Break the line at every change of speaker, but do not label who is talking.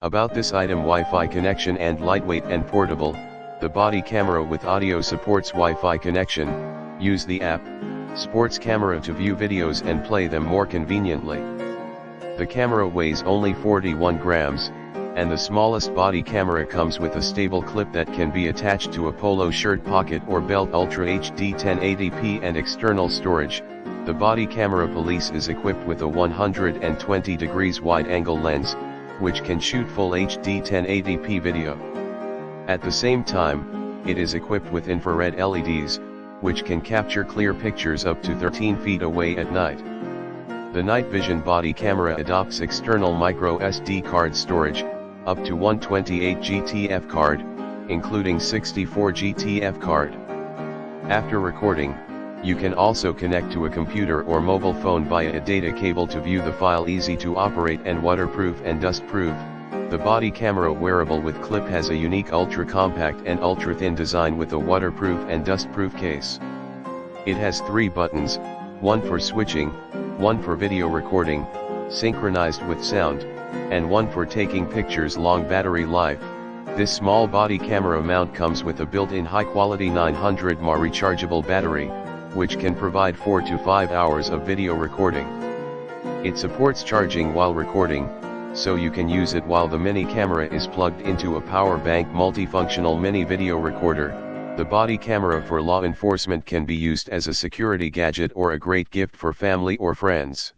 About this item: Wi-Fi connection and lightweight and portable. The body camera with audio supports Wi-Fi connection. Use the app Sports Camera to view videos and play them more conveniently. The camera weighs only 41 grams, and the smallest body camera comes with a stable clip that can be attached to a polo shirt pocket or belt. Ultra HD 1080p and external storage. The body camera police is equipped with a 120 degrees wide-angle lens, which can shoot full HD 1080p video. At the same time, it is equipped with infrared LEDs, which can capture clear pictures up to 13 feet away at night. The night vision body camera adopts external micro SD card storage, up to 128 GTF card, including 64 GTF card. After recording, you can also connect to a computer or mobile phone via a data cable to view the file. Easy to operate and waterproof and dust-proof. The body camera wearable with clip has a unique ultra-compact and ultra-thin design with a waterproof and dust-proof case. It has 3 buttons, one for switching, one for video recording, synchronized with sound, and one for taking pictures. Long battery life. This small body camera mount comes with a built-in high-quality 900 mAh rechargeable battery, which can provide 4 to 5 hours of video recording. It supports charging while recording, so you can use it while the mini camera is plugged into a power bank. Multifunctional mini video recorder. The body camera for law enforcement can be used as a security gadget or a great gift for family or friends.